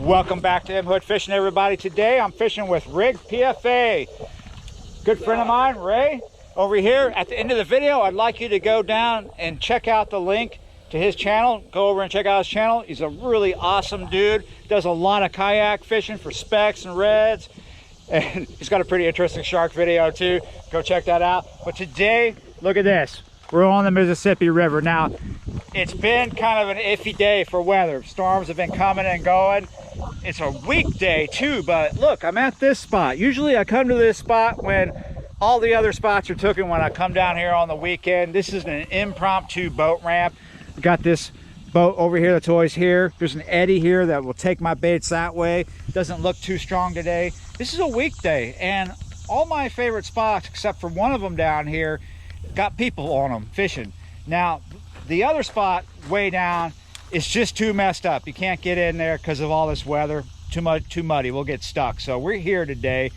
Welcome back to M Hood Fishing, everybody. Today I'm fishing with Rig PFA. Good friend of mine, Ray, over here. At the end of the video, I'd like you to go down and check out the link to his channel. Go over and check out his channel. He's a really awesome dude. Does a lot of kayak fishing for specks and reds. And he's got a pretty interesting shark video too. Go check that out. But today, look at this. We're on the Mississippi River. Now, it's been kind of an iffy day for weather. Storms have been coming and going. It's a weekday too, but look, I'm at this spot. Usually I come to this spot when all the other spots are taken when I come down here on the weekend. This is an impromptu boat ramp. We got this boat over here that's always here. There's an eddy here that will take my baits that way. Doesn't look too strong today. This is a weekday, and all my favorite spots, except for one of them down here, got people on them fishing. Now, the other spot way down is just too messed up. You can't get in there because of all this weather. Too muddy. We'll get stuck. So we're here today.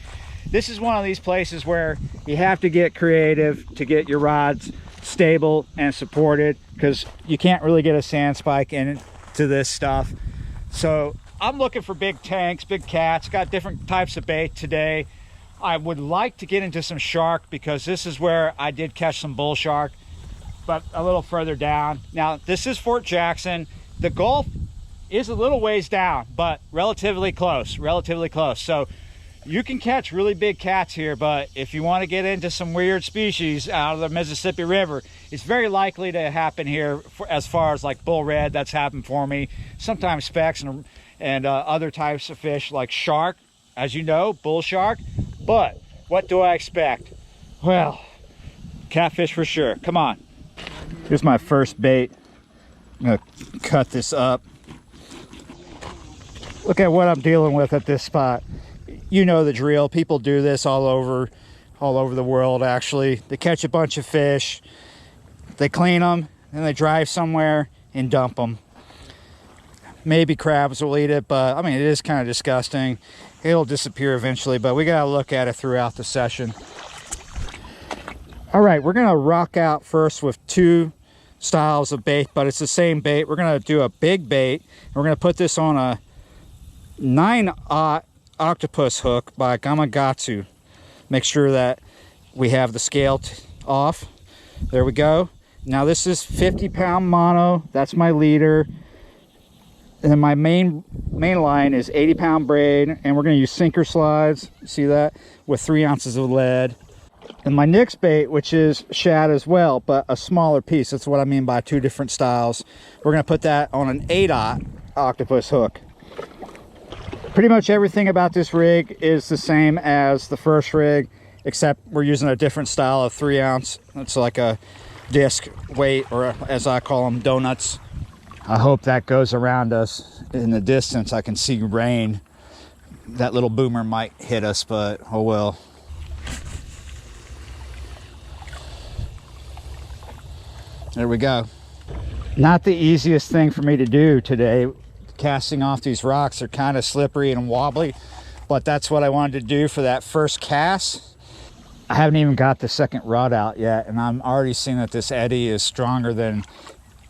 This is one of these places where you have to get creative to get your rods stable and supported, because you can't really get a sand spike into this stuff. So I'm looking for big tanks, big cats. Got different types of bait today. I would like to get into some shark, because this is where I did catch some bull shark, but a little further down. Now, this is Fort Jackson. The Gulf is a little ways down, but relatively close. So you can catch really big cats here, but if you want to get into some weird species out of the Mississippi River, it's very likely to happen here. As far as like bull red, that's happened for me. Sometimes specks and other types of fish like shark, as you know, bull shark. But what do I expect? Well, catfish for sure. Come on. Here's my first bait. I'm gonna cut this up. Look at what I'm dealing with at this spot. You know the drill. People do this all over the world. Actually, they catch a bunch of fish, they clean them, and they drive somewhere and dump them. Maybe crabs will eat it, but I mean, it is kind of disgusting. It'll disappear eventually, but we gotta look at it throughout the session. All right, we're gonna rock out first with two styles of bait, but it's the same bait. We're gonna do a big bait. We're gonna put this on a 9/0 octopus hook by Gamakatsu. Make sure that we have the scale off. There we go. Now this is 50-pound mono. That's my leader. And then my main line is 80-pound braid, and we're going to use sinker slides. See that? With 3 ounces of lead. And my next bait, which is shad as well, but a smaller piece. That's what I mean by two different styles. We're going to put that on an 8/0 octopus hook. Pretty much everything about this rig is the same as the first rig, except we're using a different style of 3 ounce. It's like a disc weight, or as I call them, donuts. I hope that goes around us. In the distance I can see rain. That little boomer might hit us, but oh well. There we go. Not the easiest thing for me to do today. Casting off these rocks are kind of slippery and wobbly, but that's what I wanted to do for that first cast. I haven't even got the second rod out yet, and I'm already seeing that this eddy is stronger than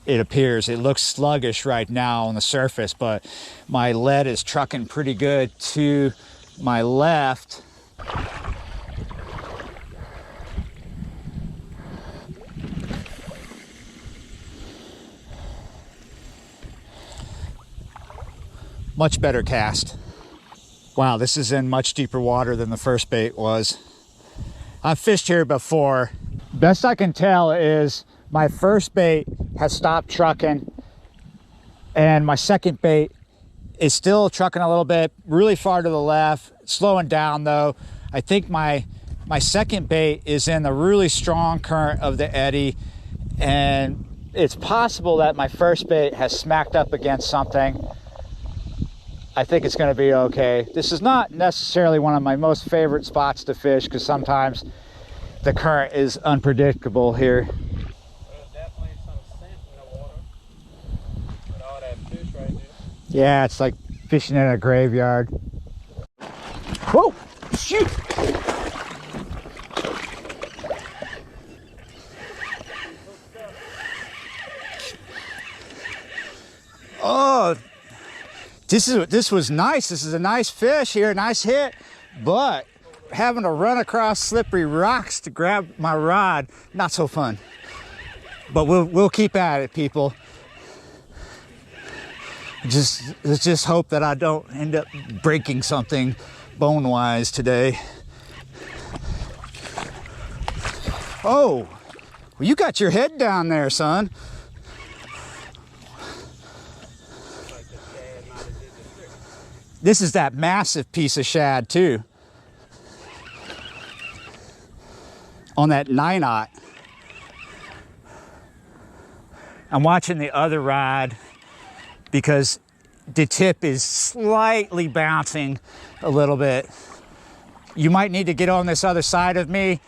it appears. It looks sluggish right now on the surface, but my lead is trucking pretty good to my left. Much better cast. Wow, this is in much deeper water than the first bait was. I've fished here before. Best I can tell is my first bait has stopped trucking, and my second bait is still trucking a little bit, really far to the left, slowing down though. I think my second bait is in the really strong current of the eddy, and it's possible that my first bait has smacked up against something. I think it's going to be okay. This is not necessarily one of my most favorite spots to fish, because sometimes the current is unpredictable here. There's definitely some scent in the water with all that fish right there. Yeah, it's like fishing in a graveyard. Whoa! Shoot! Oh, This was nice. This is a nice fish here, a nice hit, but having to run across slippery rocks to grab my rod, not so fun. But we'll keep at it, people. Let's just hope that I don't end up breaking something bone-wise today. Oh, well, you got your head down there, son. This is that massive piece of shad too. On that 9/0. I'm watching the other rod because the tip is slightly bouncing a little bit. You might need to get on this other side of me.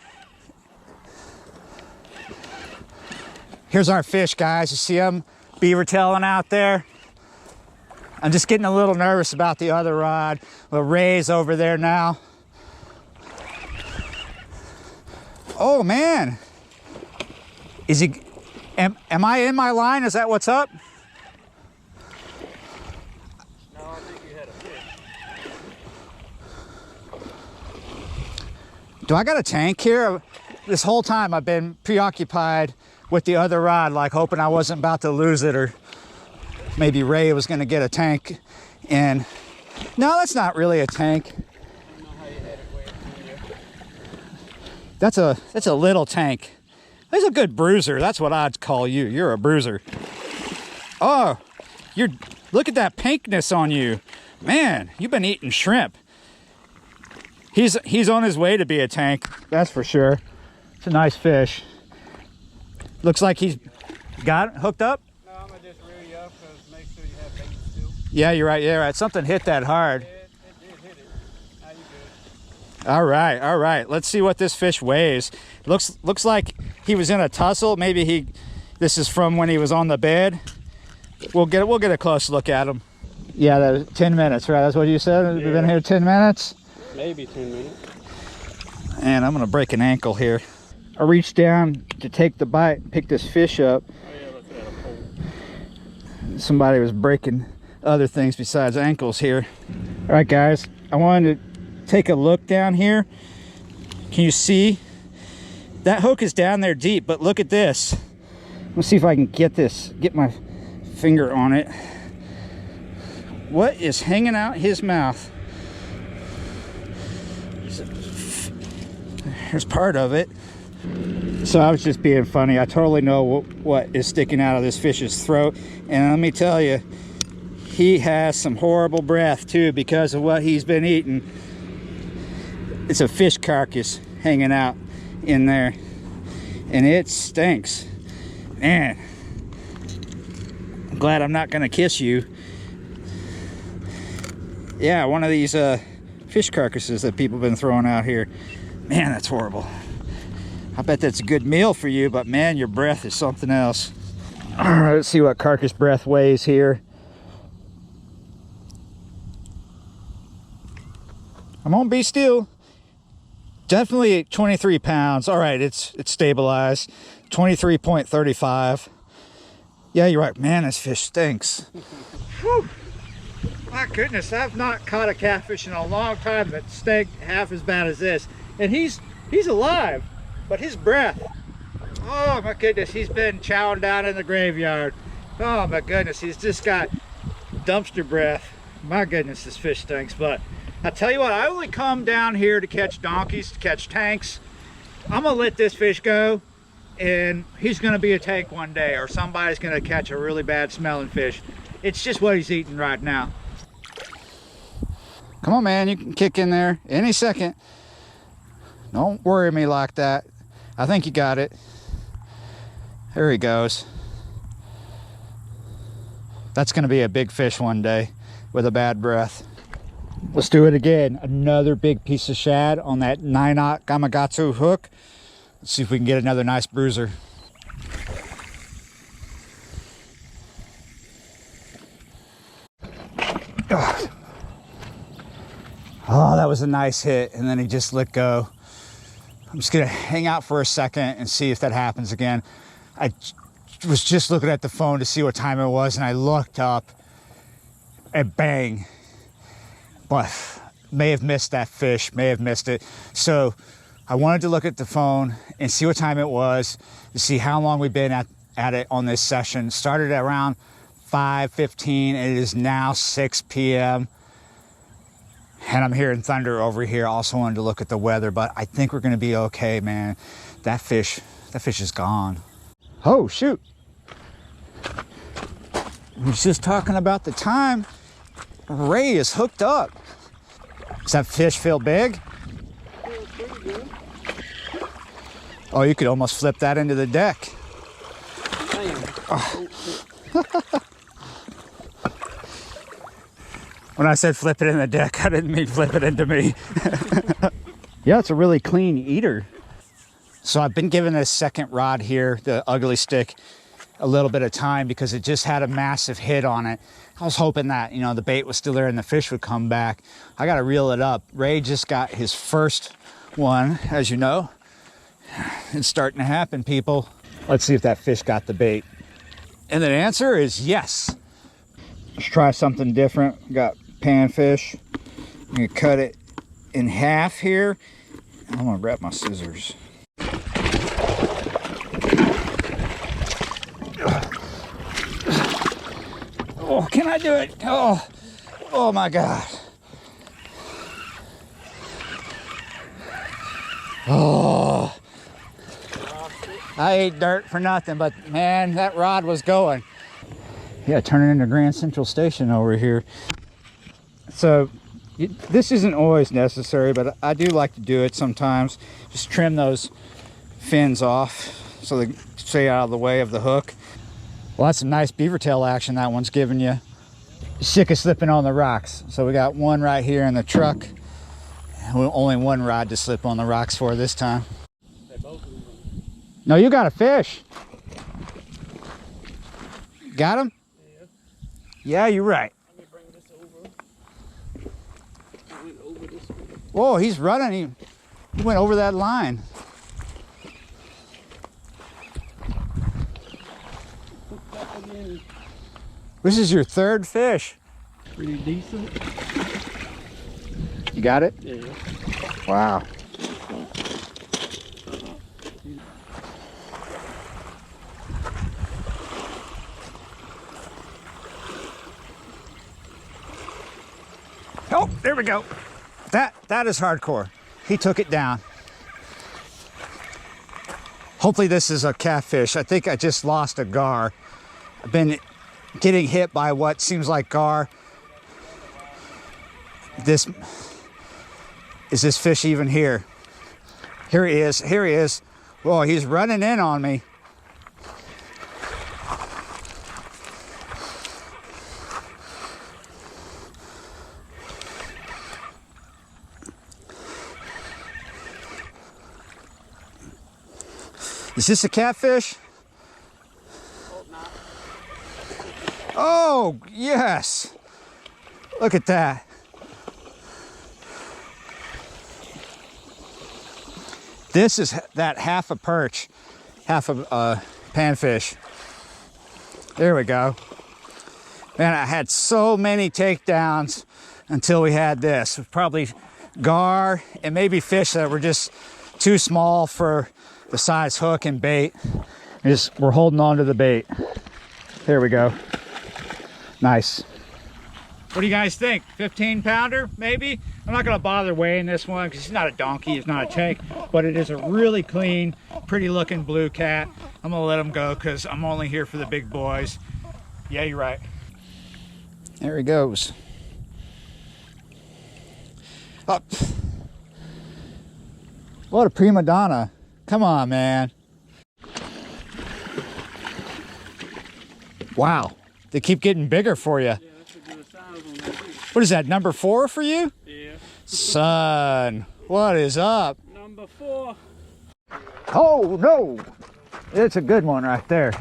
Here's our fish, guys. You see them beaver tailing out there? I'm just getting a little nervous about the other rod. Well, Ray's over there now. Oh man, is he? Am I in my line? Is that what's up? No, I think you had a fish. Do I got a tank here? This whole time I've been preoccupied with the other rod, like hoping I wasn't about to lose it, or maybe Ray was gonna get a tank. And no, that's not really a tank. I don't know how you had it way up in there. That's a little tank. That's a good bruiser. That's what I'd call you. You're a bruiser. Oh, look at that pinkness on you. Man, you've been eating shrimp. He's on his way to be a tank, that's for sure. It's a nice fish. Looks like he's got it hooked up. No, I'm gonna just reel you up because make sure you have bait still. Yeah, you're right. Yeah, right. Something hit that hard. It did hit it. Now you good. All right. Let's see what this fish weighs. Looks like he was in a tussle. Maybe this is from when he was on the bed. We'll get a close look at him. Yeah, that was 10 minutes, right? That's what you said. We've been here 10 minutes. Maybe 10 minutes. And I'm gonna break an ankle here. I reached down to take the bite and pick this fish up. Oh yeah, look at a pole. Somebody was breaking other things besides ankles here. All right, guys, I wanted to take a look down here. Can you see? That hook is down there deep, but look at this. Let's see if I can get my finger on it. What is hanging out his mouth? Here's part of it. So I was just being funny. I totally know what is sticking out of this fish's throat. And let me tell you, he has some horrible breath too because of what he's been eating. It's a fish carcass hanging out in there. And it stinks. Man, I'm glad I'm not gonna kiss you. Yeah, one of these fish carcasses that people have been throwing out here. Man, that's horrible. I bet that's a good meal for you, but man, your breath is something else. All right, let's see what carcass breath weighs here. I'm gonna be still. Definitely 23 pounds. All right, it's stabilized. 23.35. Yeah, you're right. Man, this fish stinks. Whew. My goodness, I've not caught a catfish in a long time that stank half as bad as this. And he's alive, but his breath, oh my goodness, he's been chowing down in the graveyard. Oh my goodness, he's just got dumpster breath. My goodness, this fish stinks. But I tell you what, I only come down here to catch donkeys, to catch tanks. I'm gonna let this fish go, and he's gonna be a tank one day, or somebody's gonna catch a really bad smelling fish. It's just what he's eating right now. Come on, man, you can kick in there any second. Don't worry me like that. I think you got it. There he goes. That's gonna be a big fish one day with a bad breath. Let's do it again. Another big piece of shad on that 9/0 Gamakatsu hook. Let's see if we can get another nice bruiser. Oh, that was a nice hit, and then he just let go. I'm just gonna hang out for a second and see if that happens again. I was just looking at the phone to see what time it was, and I looked up. and bang. But may have missed that fish, may have missed it. So I wanted to look at the phone and see what time it was, to see how long we've been at it on this session. Started at around 5:15, and it is now 6 p.m. And I'm hearing thunder over here. Also wanted to look at the weather, but I think we're gonna be okay, man. That fish is gone. Oh, shoot. I was just talking about the time. Ray is hooked up. Does that fish feel big? Feels pretty good. Oh, you could almost flip that into the deck. When I said flip it in the deck, I didn't mean flip it into me. Yeah, it's a really clean eater. So I've been giving this second rod here, the ugly stick, a little bit of time because it just had a massive hit on it. I was hoping that, you know, the bait was still there and the fish would come back. I got to reel it up. Ray just got his first one, as you know. It's starting to happen, people. Let's see if that fish got the bait. And the answer is yes. Let's try something different. Got panfish. I'm gonna cut it in half here. I'm gonna grab my scissors. Oh, can I do it? Oh my God. Oh, I ate dirt for nothing, but man, that rod was going. Yeah, turning into Grand Central Station over here. So this isn't always necessary, but I do like to do it sometimes. Just trim those fins off so they stay out of the way of the hook. Well, that's some nice beaver tail action that one's giving you. Sick of slipping on the rocks. So we got one right here in the truck. Only one rod to slip on the rocks for this time. No, you got a fish. Got him? Yeah. Yeah, you're right. Let me bring this over. I went over this one. Whoa, he's running. He went over that line. Again. This is your third fish. Pretty decent. You got it? Yeah. Wow. Oh, there we go. That is hardcore. He took it down. Hopefully this is a catfish. I think I just lost a gar. I've been getting hit by what seems like gar. Is this fish even here? Here he is, here he is. Whoa, he's running in on me. Is this a catfish? Oh, yes. Look at that. This is that half a perch, half a panfish. There we go. Man, I had so many takedowns until we had this. Probably gar and maybe fish that were just too small for the size hook and bait. We're holding on to the bait. There we go. Nice. What do you guys think? 15 pounder, maybe? I'm not gonna bother weighing this one because he's not a donkey, he's not a tank, but it is a really clean, pretty looking blue cat. I'm gonna let him go because I'm only here for the big boys. Yeah, you're right. There he goes. Up. What a prima donna. Come on, man. Wow, they keep getting bigger for you. Yeah, that's a good size on that too. What is that, number 4 for you? Yeah. Son, what is up? Number 4. Oh, no. It's a good one right there.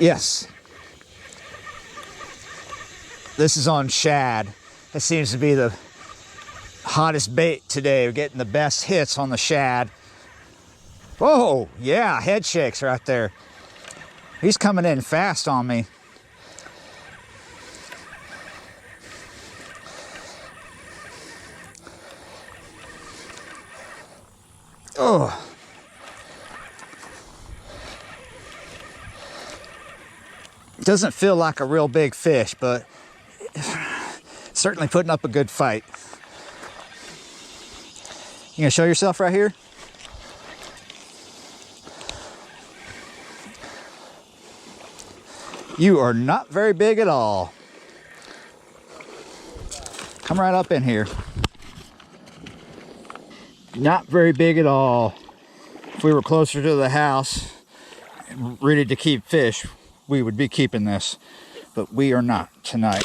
Yes. This is on shad. That seems to be the hottest bait today. We're getting the best hits on the shad. Oh, yeah, head shakes right there. He's coming in fast on me. Oh. Doesn't feel like a real big fish, but certainly putting up a good fight. You gonna show yourself right here? You are not very big at all. Come right up in here. Not very big at all. If we were closer to the house, ready to keep fish, we would be keeping this, but we are not tonight.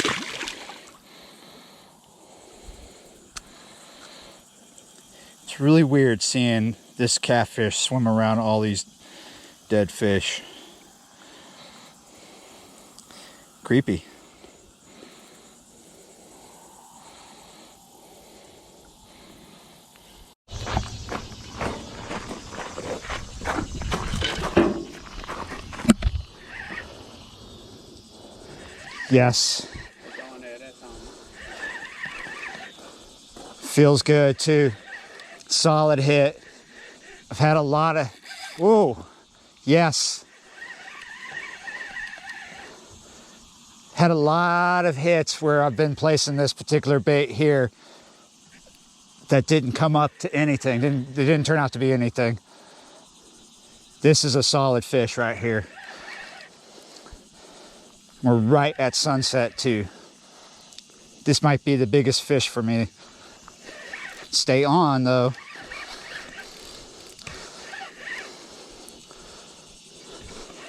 It's really weird seeing this catfish swim around all these dead fish. Creepy. Yes. Feels good too. Solid hit. I've had a lot of, whoa, yes. Had a lot of hits where I've been placing this particular bait here that didn't come up to anything. They didn't turn out to be anything. This is a solid fish right here. We're right at sunset too. This might be the biggest fish for me. Stay on though.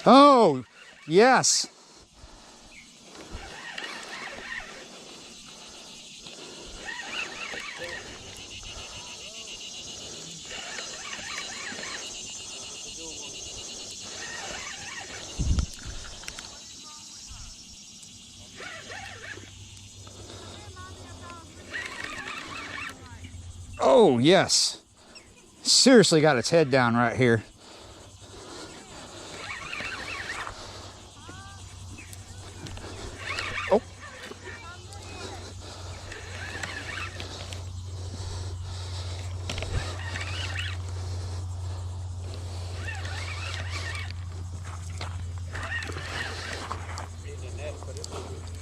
Oh, yes. Oh, yes. Seriously got its head down right here. Oh.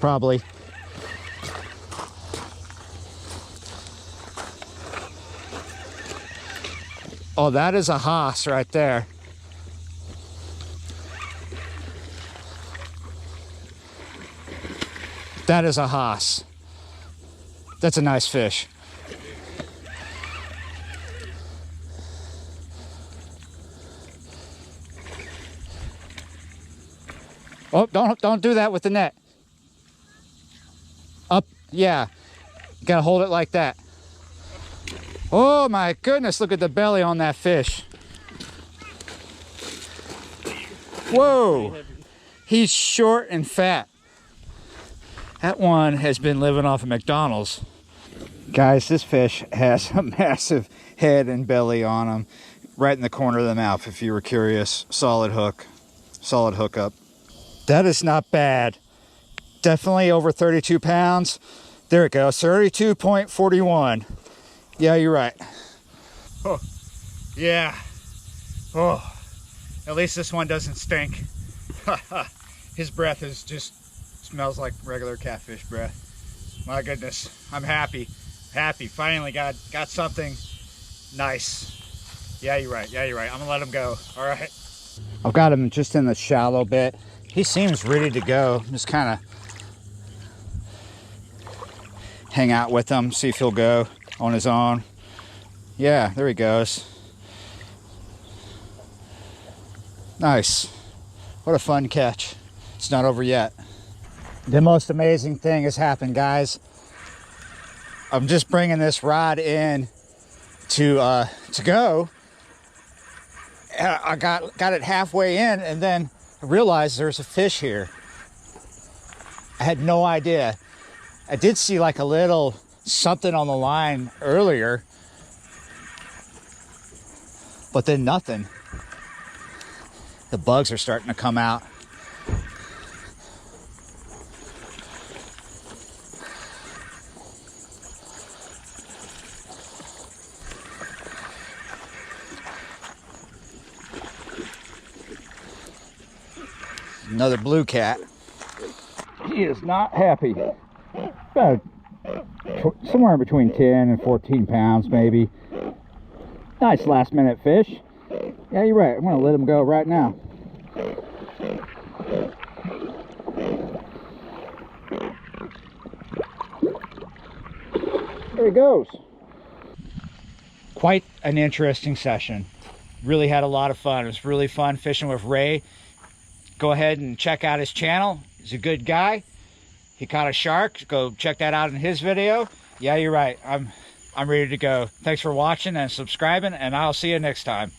Probably. Oh, that is a Haas right there. That is a Haas. That's a nice fish. Oh, don't do that with the net. Up, yeah. You gotta hold it like that. Oh my goodness, look at the belly on that fish. Whoa, he's short and fat. That one has been living off of McDonald's. Guys, this fish has a massive head and belly on him, right in the corner of the mouth, if you were curious. Solid hook, solid hookup. That is not bad. Definitely over 32 pounds. There it goes, 32.41. Yeah, you're right. Oh, yeah. Oh, at least this one doesn't stink. His breath is just smells like regular catfish breath. My goodness, I'm happy. Happy. Finally got something nice. Yeah, you're right. Yeah, you're right. I'm gonna let him go. All right. I've got him just in the shallow bit. He seems ready to go. Just kind of hang out with him, see if he'll go on his own. Yeah, there he goes. Nice. What a fun catch. It's not over yet. The most amazing thing has happened, guys. I'm just bringing this rod in to go. I got it halfway in, and then I realized there's a fish here. I had no idea. I did see like a little something on the line earlier, but then nothing. The bugs are starting to come out. Another blue cat. He is not happy. About somewhere between 10 and 14 pounds maybe. Nice last minute fish. Yeah, you're right. I'm gonna let him go right now. There he goes. Quite an interesting session. Really had a lot of fun. It was really fun fishing with Ray. Go ahead and check out his channel. He's a good guy. He caught a shark. Go check that out in his video. Yeah, you're right. I'm ready to go. Thanks for watching and subscribing, and I'll see you next time.